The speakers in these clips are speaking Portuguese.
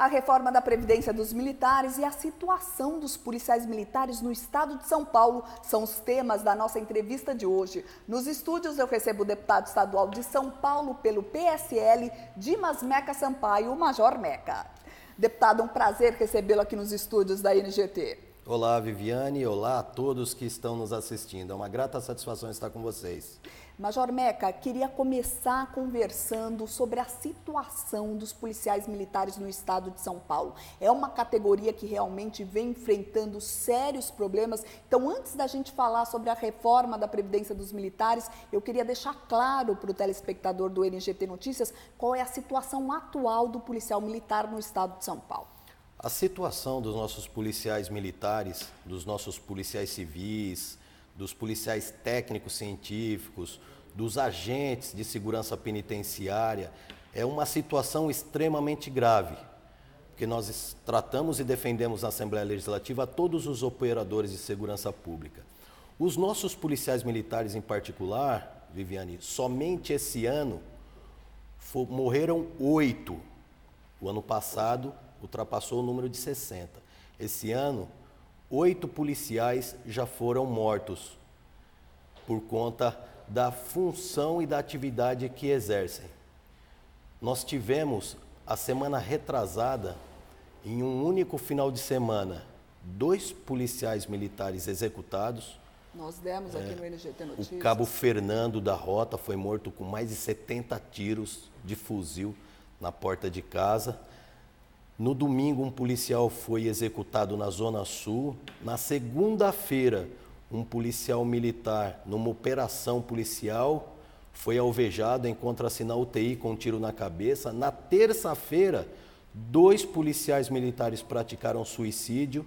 A reforma da Previdência dos Militares e a situação dos policiais militares no estado de São Paulo são os temas da nossa entrevista de hoje. Nos estúdios eu recebo o deputado estadual de São Paulo pelo PSL, Dimas Meca Sampaio, o Major Meca. Deputado, é um prazer recebê-lo aqui nos estúdios da NGT. Olá, Viviane, olá a todos que estão nos assistindo. É uma grata satisfação estar com vocês. Major Meca, queria começar conversando sobre a situação dos policiais militares no estado de São Paulo. É uma categoria que realmente vem enfrentando sérios problemas. Então, antes da gente falar sobre a reforma da Previdência dos Militares, eu queria deixar claro para o telespectador do NGT Notícias qual é a situação atual do policial militar no estado de São Paulo. A situação dos nossos policiais militares, dos nossos policiais civis, dos policiais técnicos científicos, dos agentes de segurança penitenciária, é uma situação extremamente grave, porque nós tratamos e defendemos na Assembleia Legislativa todos os operadores de segurança pública. Os nossos policiais militares em particular, Viviane, somente esse ano morreram 8. O ano passado ultrapassou o número de 60. Esse ano, 8 policiais já foram mortos por conta da função e da atividade que exercem. Nós tivemos, a semana retrasada, em um único final de semana, 2 policiais militares executados. Nós demos aqui no NGT Notícias. O cabo Fernando da Rota foi morto com mais de 70 tiros de fuzil na porta de casa. No domingo, um policial foi executado na Zona Sul. Na segunda-feira, um policial militar, numa operação policial, foi alvejado, encontra-se na UTI com um tiro na cabeça. Na terça-feira, 2 policiais militares praticaram suicídio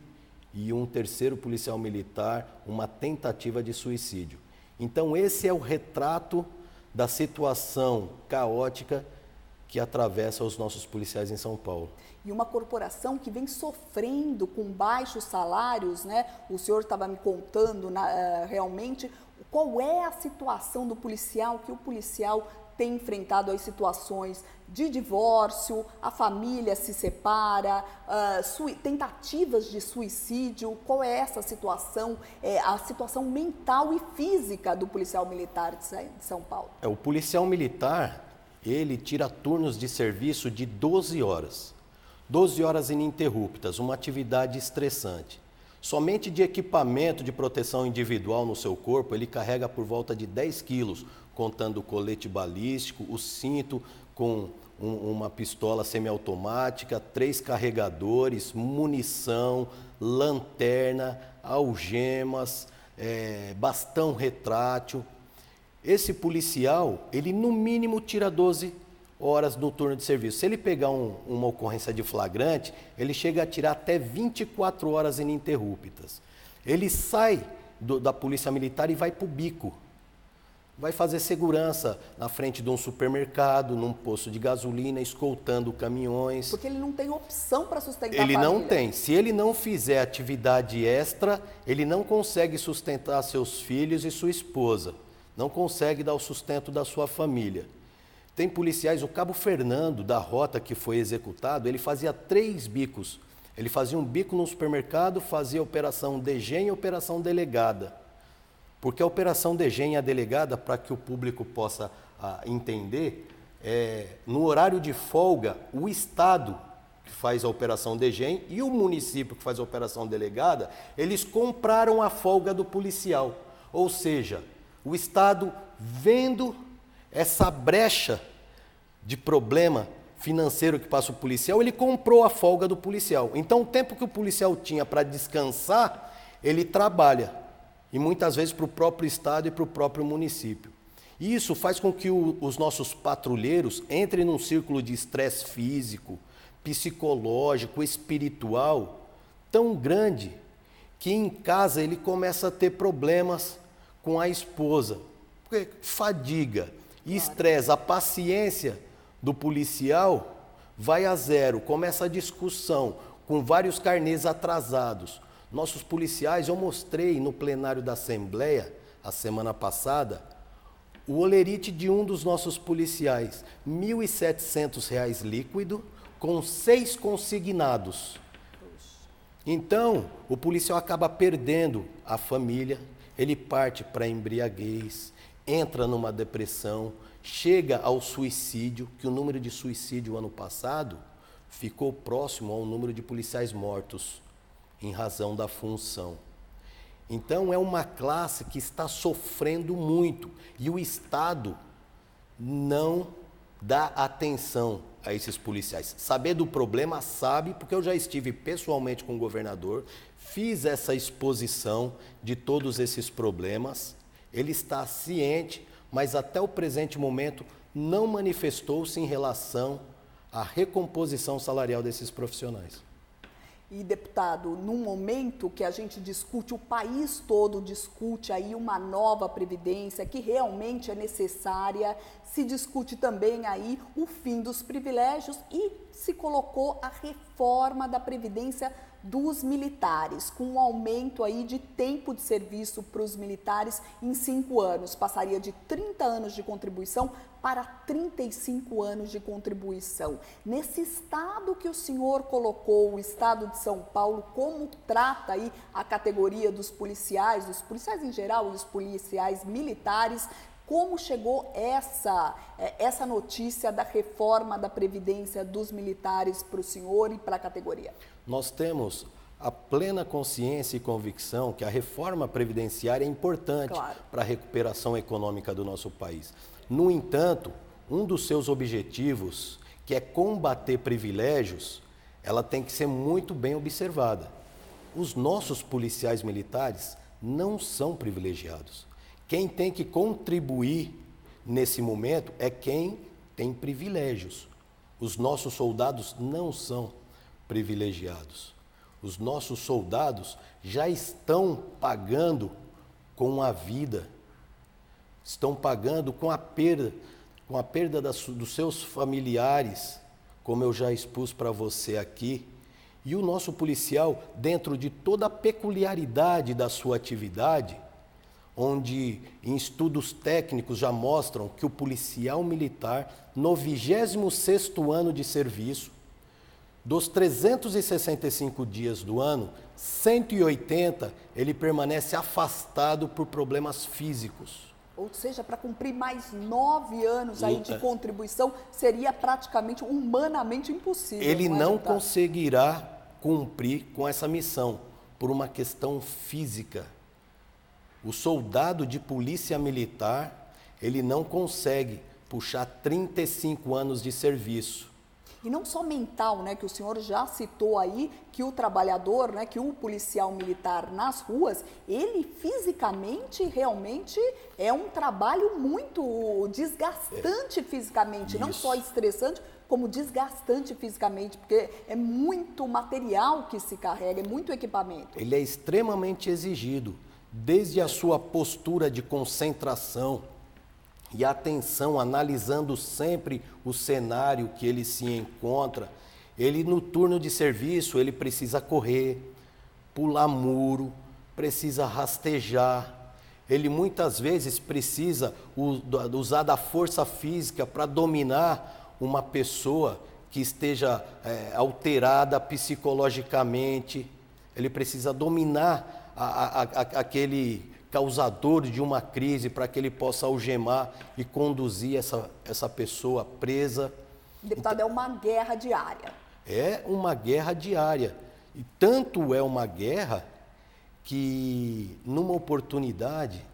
e um terceiro policial militar, uma tentativa de suicídio. Então, esse é o retrato da situação caótica que atravessa os nossos policiais em São Paulo. E uma corporação que vem sofrendo com baixos salários, né? O senhor estava me contando realmente qual é a situação do policial, que o policial tem enfrentado as situações de divórcio, a família se separa, tentativas de suicídio. Qual é essa situação, a situação mental e física do policial militar de São Paulo? O policial militar, ele tira turnos de serviço de 12 horas. 12 horas ininterruptas, uma atividade estressante. Somente de equipamento de proteção individual no seu corpo, ele carrega por volta de 10 quilos, contando o colete balístico, o cinto com uma pistola semiautomática, 3 carregadores, munição, lanterna, algemas, bastão retrátil. Esse policial, ele no mínimo tira 12 horas no turno de serviço. Se ele pegar uma ocorrência de flagrante, ele chega a tirar até 24 horas ininterruptas. Ele sai da polícia militar e vai para o bico. Vai fazer segurança na frente de um supermercado, num posto de gasolina, escoltando caminhões. Porque ele não tem opção para sustentar a família. Ele não tem. Se ele não fizer atividade extra, ele não consegue sustentar seus filhos e sua esposa. Não consegue dar o sustento da sua família. Tem policiais, o cabo Fernando da Rota que foi executado, ele fazia 3 bicos. Ele fazia um bico no supermercado, fazia operação DGEM e operação delegada. Porque a operação DGEM e a delegada, para que o público possa entender, no horário de folga, o Estado que faz a operação DGEM e o município que faz a operação delegada, eles compraram a folga do policial. Ou seja, o Estado vendo essa brecha de problema financeiro que passa o policial, ele comprou a folga do policial. Então, o tempo que o policial tinha para descansar, ele trabalha. E muitas vezes para o próprio Estado e para o próprio município. E isso faz com que os nossos patrulheiros entrem num círculo de estresse físico, psicológico, espiritual, tão grande, que em casa ele começa a ter problemas com a esposa. Porque fadiga e estresse, a paciência do policial vai a zero, começa a discussão com vários carnês atrasados. Nossos policiais, eu mostrei no plenário da Assembleia, a semana passada, o holerite de um dos nossos policiais, R$ 1.700 líquido, com 6 consignados. Então, o policial acaba perdendo a família, ele parte para a embriaguez, entra numa depressão, chega ao suicídio, que o número de suicídio ano passado ficou próximo ao número de policiais mortos, em razão da função. Então, é uma classe que está sofrendo muito e o Estado não dá atenção a esses policiais. Saber do problema, sabe, porque eu já estive pessoalmente com o governador, fiz essa exposição de todos esses problemas, ele está ciente, mas até o presente momento não manifestou-se em relação à recomposição salarial desses profissionais. E, deputado, num momento que a gente discute, o país todo discute aí uma nova previdência que realmente é necessária, se discute também aí o fim dos privilégios e se colocou a reforma da previdência dos militares, com um aumento aí de tempo de serviço para os militares em 5 anos. Passaria de 30 anos de contribuição para 35 anos de contribuição. Nesse estado que o senhor colocou, o estado de São Paulo, como trata aí a categoria dos policiais em geral e os policiais militares, como chegou essa notícia da reforma da Previdência dos militares para o senhor e para a categoria? Nós temos a plena consciência e convicção que a reforma previdenciária é importante para a recuperação econômica do nosso país. No entanto, um dos seus objetivos, que é combater privilégios, ela tem que ser muito bem observada. Os nossos policiais militares não são privilegiados. Quem tem que contribuir nesse momento é quem tem privilégios. Os nossos soldados não são privilegiados. Os nossos soldados já estão pagando com a vida, estão pagando com a perda dos seus familiares, como eu já expus para você aqui. E o nosso policial, dentro de toda a peculiaridade da sua atividade, onde em estudos técnicos já mostram que o policial militar, no 26º ano de serviço, dos 365 dias do ano, 180 ele permanece afastado por problemas físicos. Ou seja, para cumprir mais 9 anos aí de contribuição, seria praticamente humanamente impossível. Ele não conseguirá cumprir com essa missão, por uma questão física. O soldado de polícia militar, ele não consegue puxar 35 anos de serviço. E não só mental, né, que o senhor já citou aí, que o trabalhador, né, que o policial militar nas ruas, ele fisicamente realmente é um trabalho muito desgastante fisicamente, não só estressante, como desgastante fisicamente, porque é muito material que se carrega, é muito equipamento. Ele é extremamente exigido, desde a sua postura de concentração e atenção, analisando sempre o cenário que ele se encontra. Ele, no turno de serviço, ele precisa correr, pular muro, precisa rastejar. Ele muitas vezes precisa usar da força física para dominar uma pessoa que esteja alterada psicologicamente. Ele precisa dominar aquele causador de uma crise para que ele possa algemar e conduzir essa pessoa presa. Deputado, é uma guerra diária. É uma guerra diária. E tanto é uma guerra que, numa oportunidade,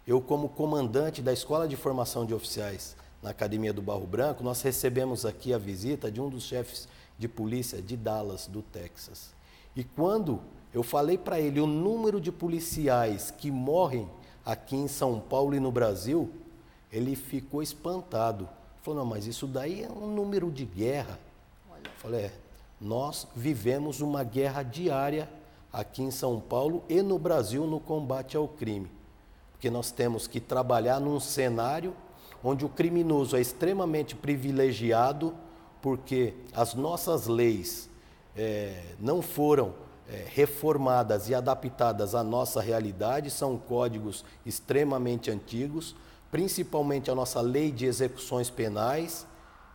eu, como comandante da Escola de Formação de Oficiais na Academia do Barro Branco, nós recebemos aqui a visita de um dos chefes de polícia de Dallas, do Texas. E quando eu falei para ele o número de policiais que morrem aqui em São Paulo e no Brasil, ele ficou espantado. Falou, não, mas isso daí é um número de guerra. Eu falei, nós vivemos uma guerra diária aqui em São Paulo e no Brasil no combate ao crime. Porque nós temos que trabalhar num cenário onde o criminoso é extremamente privilegiado, porque as nossas leis não foram reformadas e adaptadas à nossa realidade, são códigos extremamente antigos, principalmente a nossa lei de execuções penais,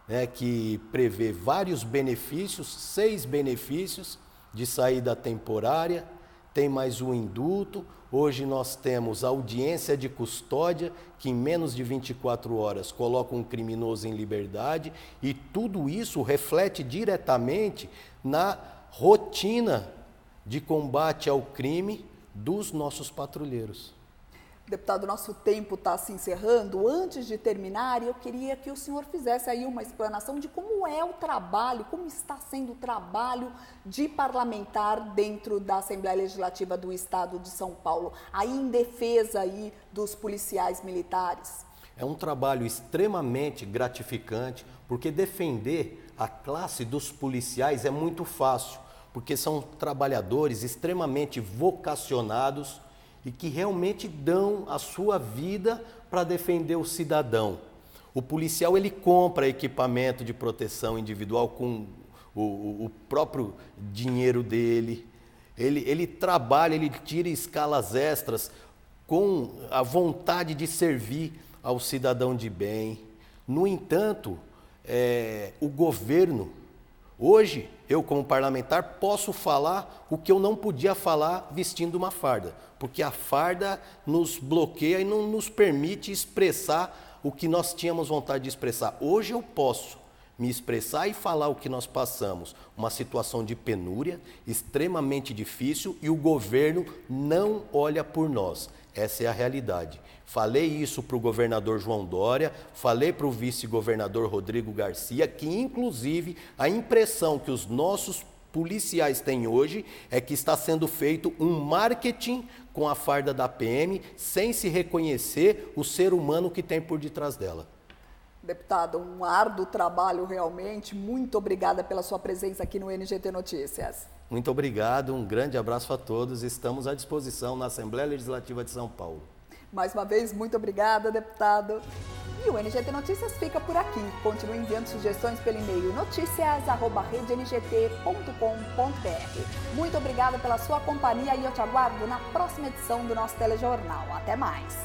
né, que prevê vários benefícios, 6 benefícios de saída temporária, tem mais o indulto. Hoje nós temos audiência de custódia, que em menos de 24 horas coloca um criminoso em liberdade, e tudo isso reflete diretamente na rotina de combate ao crime dos nossos patrulheiros. Deputado, nosso tempo está se encerrando. Antes de terminar, eu queria que o senhor fizesse aí uma explanação de como é o trabalho, como está sendo o trabalho de parlamentar dentro da Assembleia Legislativa do Estado de São Paulo, aí em defesa aí dos policiais militares. É um trabalho extremamente gratificante, porque defender a classe dos policiais é muito fácil, porque são trabalhadores extremamente vocacionados e que realmente dão a sua vida para defender o cidadão. O policial, ele compra equipamento de proteção individual com o próprio dinheiro dele, ele trabalha, ele tira escalas extras com a vontade de servir ao cidadão de bem. No entanto, o governo, hoje, eu como parlamentar, posso falar o que eu não podia falar vestindo uma farda, porque a farda nos bloqueia e não nos permite expressar o que nós tínhamos vontade de expressar. Hoje eu posso me expressar e falar o que nós passamos, uma situação de penúria extremamente difícil, e o governo não olha por nós. Essa é a realidade. Falei isso para o governador João Dória, falei para o vice-governador Rodrigo Garcia, que inclusive a impressão que os nossos policiais têm hoje é que está sendo feito um marketing com a farda da PM, sem se reconhecer o ser humano que tem por detrás dela. Deputado, um árduo trabalho realmente. Muito obrigada pela sua presença aqui no NGT Notícias. Muito obrigado, um grande abraço a todos. Estamos à disposição na Assembleia Legislativa de São Paulo. Mais uma vez, muito obrigada, deputado. E o NGT Notícias fica por aqui. Continue enviando sugestões pelo e-mail noticias@redengt.com.br. Muito obrigada pela sua companhia e eu te aguardo na próxima edição do nosso telejornal. Até mais!